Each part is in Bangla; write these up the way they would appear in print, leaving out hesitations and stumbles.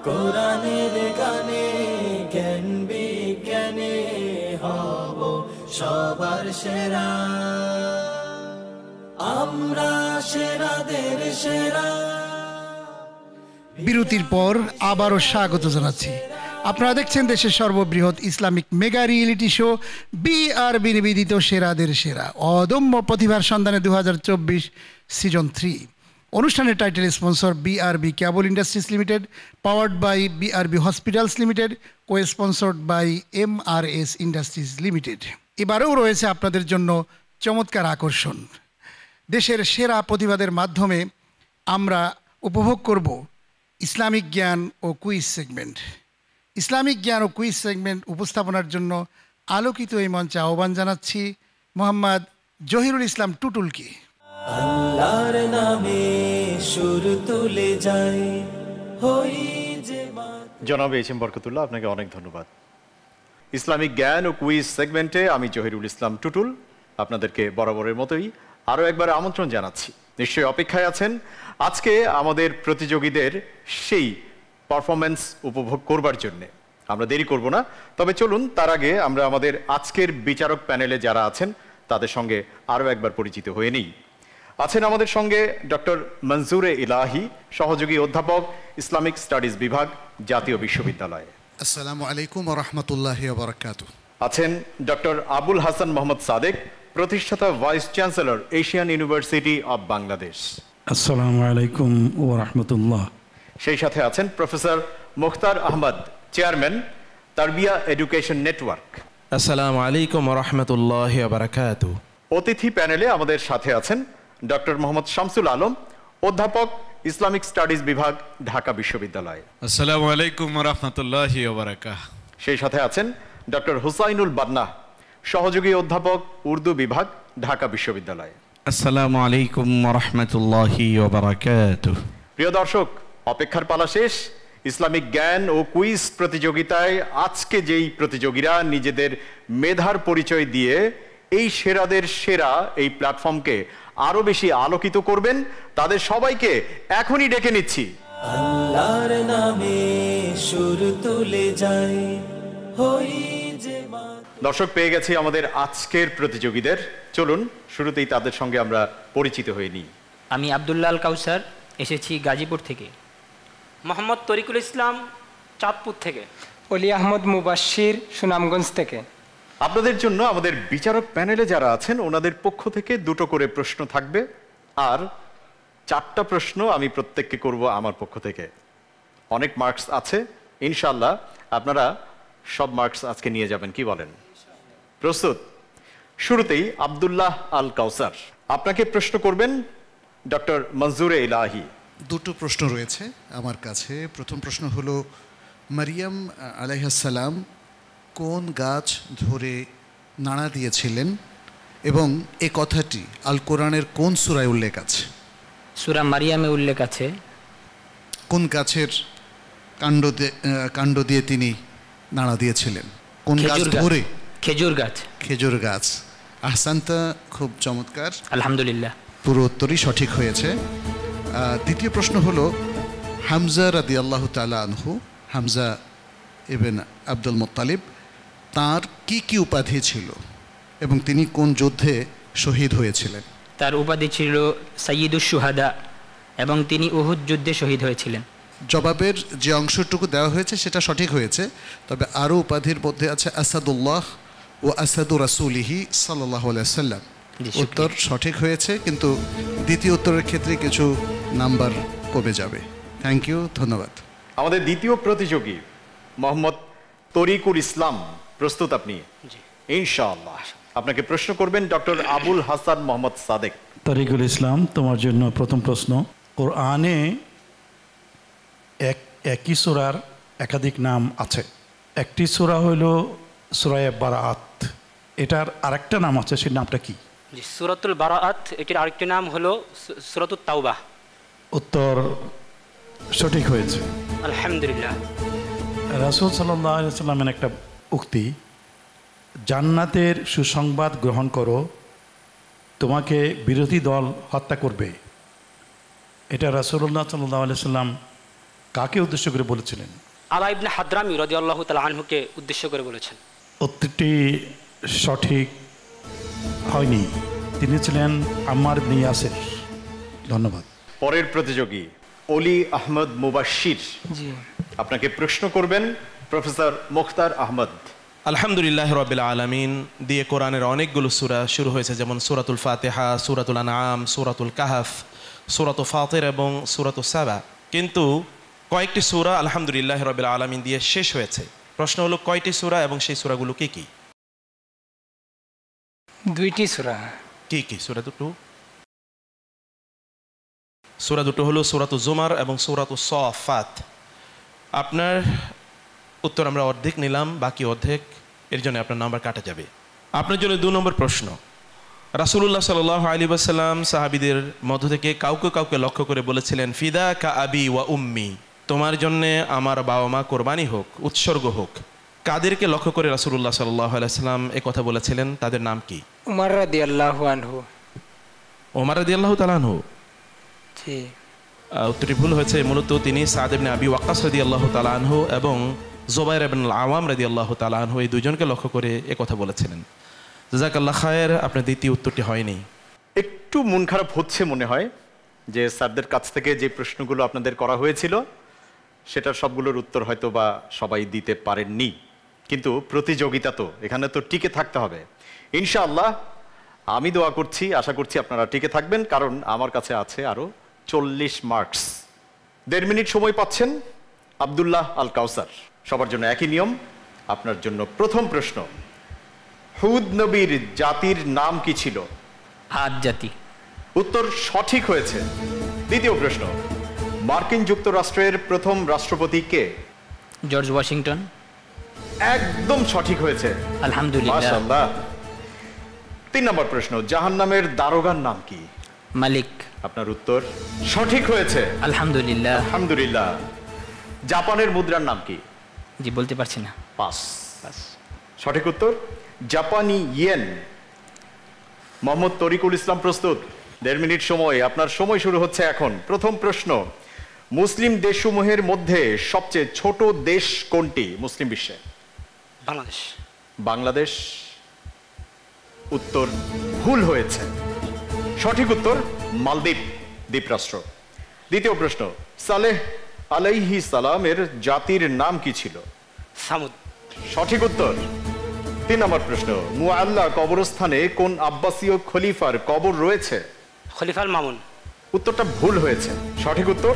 কোরআনের গানে জ্ঞান বিজ্ঞানে হব সবার সেরা, আমরা সেরাদের সেরা। বিরতির পর আবারও স্বাগত জানাচ্ছি। আপনারা দেখছেন দেশের সর্ববৃহৎ Islamic mega reality show BRB নিবেদিত সেরাদের সেরা, অদম্য প্রতিভার সন্ধানে 2024 সিজন 3। অনুষ্ঠানের title sponsor BRB cable industries limited, powered by BRB hospitals limited, co sponsored by MRS industries limited. এবারেও রয়েছে আপনাদের জন্য চমৎকার আকর্ষণ। দেশের সেরা প্রতিভাদের মাধ্যমে আমরা উপভোগ করব ইসলামিক জ্ঞান ও কুইজ সেগমেন্ট। ইসলামিক জ্ঞান ও কুইজ সেগমেন্ট উপস্থাপনার জন্য আলোকিত এই মঞ্চে আহ্বান জানাচ্ছি মোহাম্মদ জহিরুল ইসলাম টুটুলকে। আল্লাহর নামে সুর তুলে যাই হই যে জনাব এইচ এম বরকতুল্লাহ, আপনাকে অনেক ধন্যবাদ। ইসলামিক জ্ঞান ও কুইজ সেগমেন্টে আমি জহিরুল ইসলাম টুটুল আপনাদেরকে বরাবরের মতোই আরও একবার আমন্ত্রণ জানাচ্ছি। নিশ্চয়ই অপেক্ষায় আছেন আজকে আমাদের প্রতিযোগীদের সেই পারফরমেন্স উপভোগ করবার জন্যে। আমরা দেরি করব না, তবে চলুন তার আগে আমরা আমাদের আজকের বিচারক প্যানেলে যারা আছেন তাদের সঙ্গে আরও একবার পরিচিত হয়ে নিই। আছেন আমাদের সঙ্গে ডক্টর মনজুরে ইলাহি, সহযোগী অধ্যাপক, ইসলামিক স্টাডিজ বিভাগ, জাতীয় বিশ্ববিদ্যালয়। আসসালামু আলাইকুম ওয়া রাহমাতুল্লাহি ওয়া বারাকাতুহু। আছেন ডক্টর আবুল হাসান মোহাম্মদ সাদেক, প্রতিষ্ঠাতা vice chancellor, Asian university of Bangladesh. আসসালামু আলাইকুম ওয়া রাহমাতুল্লাহ। সেই সাথে আছেন professor Mukhtar Ahmad, chairman, Tarbia education network. আসসালামু আলাইকুম ওয়া রাহমাতুল্লাহি ওয়া বারাকাতুহু। অতিথি প্যানেলে আমাদের সাথে আছেন ডক্টর মোহাম্মদ শামসুল আলম, অধ্যাপক, ইসলামিক স্টাডিজ বিভাগ, ঢাকা বিশ্ববিদ্যালয়। আসসালামু আলাইকুম ওয়া রাহমাতুল্লাহি ওয়া বারাকাতুহু। সেই সাথে আছেন ডক্টর হুসাইনুল বান্না, সহযোগী অধ্যাপক, উর্দু বিভাগ, ঢাকা বিশ্ববিদ্যালয়। আসসালামু আলাইকুম ওয়া রাহমাতুল্লাহি ওয়া বারাকাতুহু। প্রিয় দর্শক, অপেক্ষার পালা শেষ। ইসলামিক জ্ঞান ও কুইজ প্রতিযোগিতায় আজকে যেই প্রতিযোগীরা নিজেদের মেধার পরিচয় দিয়ে এই সেরাদের সেরা এই প্ল্যাটফর্মকে আরো বেশি আলোকিত করবেন, তাদের সবাইকে এখনই ডেকে নিচ্ছি। আল্লাহর নামে সুর তুলে যাই হই যে। দর্শক, পেয়ে গেছি আমাদের আজকের প্রতিযোগীদের। চলুন শুরুতেই তাদের সঙ্গে আমরা পরিচিত হয়ে নিই। আমি আব্দুল্লাহ আল কাউসার, এসেছি গাজীপুর থেকে। মোহাম্মদ তরিকুল ইসলাম, চাঁদপুর থেকে। অলি আহমদ মুবাশশির, সুনামগঞ্জ থেকে। আপনাদের জন্য আমাদের বিচারক প্যানেলে যারা আছেন ওনাদের পক্ষ থেকে দুটো করে প্রশ্ন থাকবে, আর 4টা প্রশ্ন আমি প্রত্যেককে করব আমার পক্ষ থেকে। অনেক মার্কস আছে, ইনশাআল্লাহ আপনারা সব মার্কস আজকে নিয়ে যাবেন, কি বলেন? প্রস্তুত? শুরুতেই আব্দুল্লাহ আল কাউসার, আপনাকে প্রশ্ন করবেন ডক্টর মনজুরে ইলাহি। দুটো প্রশ্ন রয়েছে আমার কাছে। প্রথম প্রশ্ন হলো, মারিয়াম আলাইহিস সালাম কোন গাছ ধরে নাড়া দিয়েছিলেন এবং এ কথাটি আল কোরআনের কোন সূরায় উল্লেখ আছে? সূরা মারিয়ামে উল্লেখ আছে। কোন গাছের কাণ্ড দিয়ে তিনি নাড়া দিয়েছিলেন? কোন গাছ ধরে? খেজুর গাছ। খেজুর গাছ। আহসানতা, খুব চমৎকার, আলহামদুলিল্লাহ। পুরো উত্তরই সঠিক হয়েছে। দ্বিতীয় প্রশ্ন হলো, হামজা রাদিয়াল্লাহু তাআলা আনহু, হামজা ইবনে আব্দুল মুত্তালিব, তার কি কি উপাধি ছিল এবং তিনি কোন যুদ্ধে শহীদ হয়েছিলেন? তার উপাধি ছিল সাইয়্যিদুশ শুহাদা এবং তিনি উহুদ যুদ্ধে শহীদ হয়েছিলেন। জবাবের যে অংশটুকু দেওয়া হয়েছে সেটা সঠিক হয়েছে, তবে আরও উপাধির মধ্যে আছে আসাদুল্লাহ ও আসাদু রাসূলিহি সাল্লাল্লাহু আলাইহি ওয়াসাল্লাম। উত্তর সঠিক হয়েছে, কিন্তু দ্বিতীয় উত্তরের ক্ষেত্রে কিছু নাম্বার কমে যাবে। থ্যাংক ইউ, ধন্যবাদ। আমাদের দ্বিতীয় প্রতিযোগী মোহাম্মদ তরিকুল ইসলাম, প্রস্তুত আপনি? ইনশাআল্লাহ। আপনাকে প্রশ্ন করবেন ডক্টর আবুল হাসান মোহাম্মদ সাদেক। তরিকুল ইসলাম, তোমার জন্য প্রথম প্রশ্ন। কোরআনে একই সূরার একাধিক নাম আছে। একটি সূরা হইল সূরা বারাআত, এটার আরেকটা নাম আছে, সেই নামটা কি? জি, সূরাতুল বারাআত, এটির আরেকটি নাম হলো সূরাতুত তাওবাহ। উত্তর সঠিক হয়েছে, আলহামদুলিল্লাহ। রাসূল সাল্লাল্লাহু আলাইহি ওয়াসাল্লামের একটা উক্তি, জান্নাতের সুসংবাদ গ্রহণ করো, তোমাকে বিরোধী দল হত্যা করবে। এটা রাসূলুল্লাহ সাল্লাল্লাহু আলাইহি ওয়াসাল্লাম কাকে উদ্দেশ্য করে বলেছিলেন? আলা ইবনে হাদরামি রাদিয়াল্লাহু তাআলা আনহুকে উদ্দেশ্য করে বলেছেন। উত্তরটি সঠিক হয়নি, তিনি ছিলেন আম্মার ইবনে ইয়াসির। ধন্যবাদ। পরের প্রতিযোগী অলি আহমদ মুবাশশির, জি আপনাকে প্রশ্ন করবেন প্রফেসর মুখতার আহমদ। আলহামদুলিল্লাহ রাব্বিল আলামিন দিয়ে কোরআনের অনেকগুলো সূরা শুরু হয়েছে, যেমন সূরাতুল ফাতিহা, সূরাতুল আনআম, সূরাতুল কাহাফ, সূরাতুল ফাতির এবং সূরাতুস সাবা। কিন্তু কয়েকটি সূরা আলহামদুলিল্লাহ রাব্বিল আলামিন দিয়ে শেষ হয়েছে। প্রশ্ন হলো কয়টি সূরা এবং সেই সূরাগুলো কি কি? 2টি সূরা। কি কি সূরা দুটো? সূরা দুটো হলো সূরাতুজ জুমার এবং সূরাতুস সাফাত। আপনার উত্তর আমরা অর্ধেক নিলাম, বাকি অর্ধেক এর জন্য আপনার নাম্বার কাটা যাবে। আপনার জন্য 2 নম্বর প্রশ্ন। রাসূলুল্লাহ সাল্লাল্লাহু আলাইহি ওয়াসাল্লাম সাহাবীদের মধ্য থেকে কাউকে কাউকে লক্ষ্য করে বলেছিলেন, ফিদা কা আবি ওয়া উম্মি, তোমার জন্য আমার বাবা মা কোরবানি হোক, উৎসর্গ হোক। কাদেরকে লক্ষ্য করে রাসূলুল্লাহ সাল্লাল্লাহু আলাইহি ওয়াসাল্লাম এই কথা বলেছিলেন? তাদের নাম কি? উমর রাদিয়াল্লাহু আনহু। ওমর রাদিয়াল্লাহু তাআলা আনহু? জি। উত্তরটি ভুল হয়েছে। মূলত তিনি সাদ ইবনে আবি ওয়াক্কাস রাদিয়াল্লাহু তাআলা আনহু এবং জুবাইর ইবনে আওয়াম রাদিয়াল্লাহু তাআলা আনহু এই দুজনকে লক্ষ্য করে এই কথা বলেছিলেন। জাযাকাল্লাহ খায়ের। আপনার দ্বিতীয় উত্তরটি হয়নি। একটু মন খারাপ হচ্ছে মনে হয় যে স্যারদের কাছ থেকে যে প্রশ্নগুলো আপনাদের করা হয়েছিল সেটার সবগুলোর উত্তর হয়তো বা সবাই দিতে পারেননি, কিন্তু প্রতিযোগিতা তো, এখানে তো টিকে থাকতে হবে ইনশাআল্লাহ। আমি দোয়া করছি, আশা করছি আপনারা টিকে থাকবেন, কারণ আমার কাছে আছে আরো 40 মার্কস। 1.5 মিনিট সময় পাচ্ছেন আব্দুল্লাহ আল কাউসার। সবার জন্য একই নিয়ম। আপনার জন্য প্রথম প্রশ্ন, হুদ নবীর জাতির নাম কি ছিল? আদ জাতি। উত্তর সঠিক হয়েছে। দ্বিতীয় প্রশ্ন, মার্কিন যুক্তরাষ্ট্রের প্রথম রাষ্ট্রপতি কে? George Washington. একদম সঠিক হয়েছে, আলহামদুলিল্লাহ। মাশাআল্লাহ। 3 নম্বর প্রশ্ন, জাহান্নামের দারোগার নাম কি? মালিক। আপনার উত্তর সঠিক হয়েছে, আলহামদুলিল্লাহ। আলহামদুলিল্লাহ। জাপানের মুদ্রার নাম কি? জি বলতে পারছি না। পাস। সঠিক উত্তর জাপানি ইয়েন। মোহাম্মদ তরিকুল ইসলাম প্রস্তুত? 1.5 মিনিট সময়, আপনার সময় শুরু হচ্ছে এখন। প্রথম প্রশ্ন, মুসলিম দেশসমূহের মধ্যে সবচেয়ে ছোট দেশ কোনটি মুসলিম বিশ্বে? বাংলাদেশ। বাংলাদেশ। উত্তর ভুল হয়েছে, সঠিক উত্তর মালদ্বীপ দ্বীপরাষ্ট্র। দ্বিতীয় প্রশ্ন, সালেহ আলাইহিস সালামের জাতির নাম কি ছিল? সামুদ। সঠিক উত্তর। 3 নম্বর প্রশ্ন, মুআল্লা কবরস্থানে কোন আব্বাসীয় খলিফার কবর রয়েছে? খলিফা আল মামুন। উত্তরটা ভুল হয়েছে, সঠিক উত্তর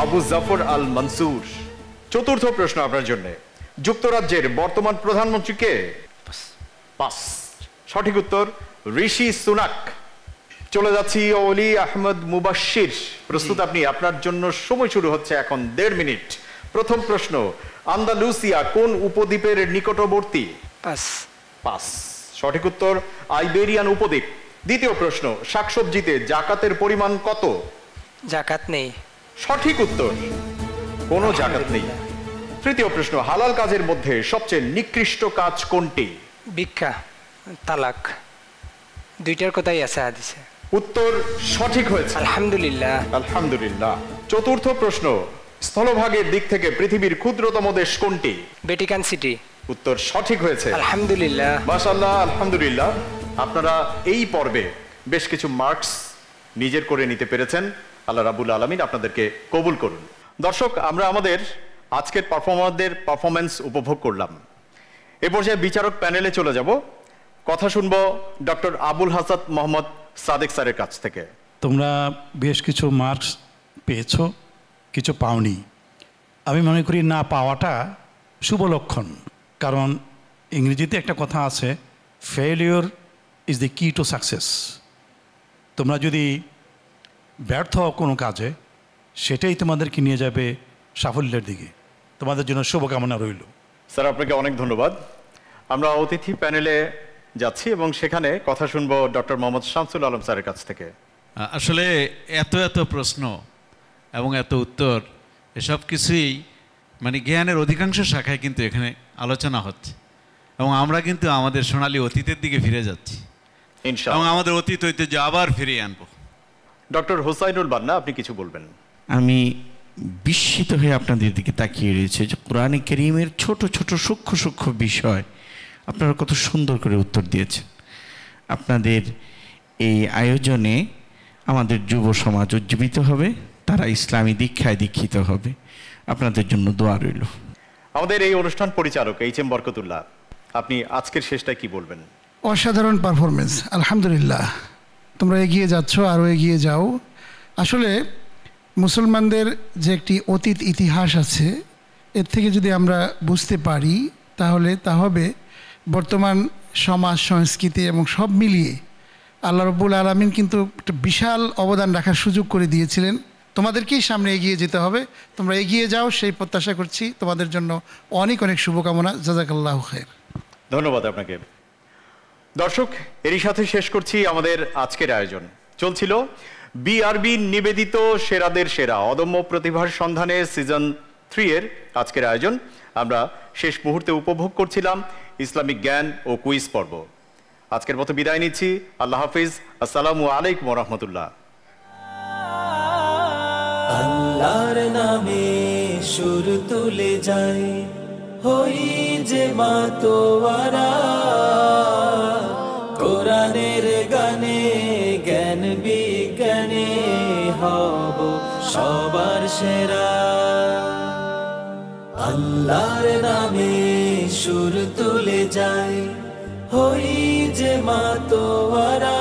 আবু জাফর আল মনসুর। চতুর্থ প্রশ্ন আপনার জন্য, যুক্তরাজ্যের বর্তমান প্রধানমন্ত্রী কে? পাস। সঠিক উত্তর ঋষি সুনাক। চলে যাচ্ছি অলি আহমদ মুবাশশির। প্রস্তুত আপনি? আপনার জন্য সময় শুরু হচ্ছে এখন 1.5 মিনিট। প্রথম প্রশ্ন, আন্দালুসিয়া কোন উপদ্বীপের নিকটবর্তী? পাস। পাস। সঠিক উত্তর আইবেরিয়ান উপদ্বীপ। দ্বিতীয় প্রশ্ন, শাকসবজিতে জাকাতের পরিমাণ কত? জাকাত নেই। সঠিক উত্তর কোনো জাকাত নেই। তৃতীয় প্রশ্ন, হালাল কাজের মধ্যে সবচেয়ে নিকৃষ্ট কাজ কোনটি? ভিক্ষা, তালাক, 2টার কথাই আছে হাদিসে। উত্তর সঠিক হয়েছে, আলহামদুলিল্লাহ। আলহামদুলিল্লাহ। চতুর্থ প্রশ্ন, স্থলভাগের দিক থেকে পৃথিবীর ক্ষুদ্রতম দেশ কোনটি? Vatican city. উত্তর সঠিক হয়েছে, আলহামদুলিল্লাহ। মাশাআল্লাহ, আলহামদুলিল্লাহ। আপনারা এই পর্বে বেশ কিছু মার্কস নিজের করে নিতে পেরেছেন। আল্লাহ রাব্বুল আলামিন আপনাদেরকে কবুল করুন। দর্শক, আমরা আমাদের আজকের পারফর্মারদের পারফরমেন্স উপভোগ করলাম। এ পর্যায়ে বিচারক প্যানেলে চলে যাব। কথা শুনবো ডক্টর আবুল হাসান মোহাম্মদ সাদেক স্যারের কাছ থেকে। তোমরা বেশ কিছু মার্কস পেয়েছো, কিছু পাওনি। আমি মনে করি না পাওয়াটা শুভ লক্ষণ, কারণ ইংরেজিতে একটা কথা আছে, ফেলিওর ইজ দ্য কি টু সাকসেস। তোমরা যদি ব্যর্থ হও কোনো কাজে, সেটাই তোমাদেরকে নিয়ে যাবে সাফল্যের দিকে। তোমাদের জন্য শুভকামনা রইল। স্যার, আপনাকে অনেক ধন্যবাদ। আমরা অতিথি প্যানেলে যাচ্ছি এবং সেখানে কথা শুনবো ডক্টর মোহাম্মদ শামসুল আলম স্যারের কাছ থেকে। আসলে এত এত প্রশ্ন এবং এত উত্তর, এসব কিছুই মানে জ্ঞানের অধিকাংশ শাখায় কিন্তু এখানে আলোচনা হচ্ছে, এবং আমরা কিন্তু আমাদের সোনালী অতীতের দিকে ফিরে যাচ্ছি এবং আমাদের অতীত ঐতিহ্য আবার ফিরিয়ে আনবো। ডক্টর হুসাইনুল বান্না, আপনি কিছু বলবেন? আমি বিস্মিত হয়ে আপনাদের দিকে তাকিয়ে রয়েছে যে কোরআনে কারীমের ছোট ছোট সূক্ষ্ম সূক্ষ্ম বিষয় আপনারা কত সুন্দর করে উত্তর দিয়েছেন। আপনাদের এই আয়োজনে আমাদের যুব সমাজ উজ্জীবিত হবে, তারা ইসলামী দীক্ষায় দীক্ষিত হবে। আপনাদের জন্য দোয়া রইল। আমাদের এই অনুষ্ঠান পরিচালক এইচ.এম. বরকতুল্লাহ, আপনি আজকের শেষটায় কি বলবেন? অসাধারণ পারফরমেন্স, আলহামদুলিল্লাহ। তোমরা এগিয়ে যাচ্ছ, আরও এগিয়ে যাও। আসলে মুসলমানদের যে একটি অতীত ইতিহাস আছে, এর থেকে যদি আমরা বুঝতে পারি তাহলে তা হবে বর্তমান সমাজ সংস্কৃতি এবং সব মিলিয়ে আল্লাহ রব্বুল আলামিন কিন্তু একটা বিশাল অবদান রাখার সুযোগ করে দিয়েছিলেন। তোমাদেরকেই সামনে এগিয়ে যেতে হবে, তোমরা এগিয়ে যাও সেই প্রত্যাশা করছি। তোমাদের জন্য অনেক অনেক শুভকামনা। জাযাকাল্লাহু খায়র। ধন্যবাদ আপনাকে। দর্শক, এরই সাথে শেষ করছি আমাদের আজকের আয়োজন। চলছিল বিআরবি নিবেদিত সেরাদের সেরা অদম্য প্রতিভার সন্ধানে সিজন 3 এর আজকের আয়োজন। আমরা শেষ মুহূর্তে উপভোগ করছিলাম ইসলামিক জ্ঞান ও কুইজ পর্ব। আজকের মতো বিদায় নিচ্ছি। আল্লাহ হাফিজ। আসসালামু আলাইকুম ওয়া রাহমাতুল্লাহ। আল্লাহর নামে সুর তুলে যাই, হই যে মাতোয়ারা। কোরআনের গানে জ্ঞান বিজ্ঞানে হব সবার সেরা। আল্লাহর নামে সুর তুলে যাই, হই যে মাতোয়ারা।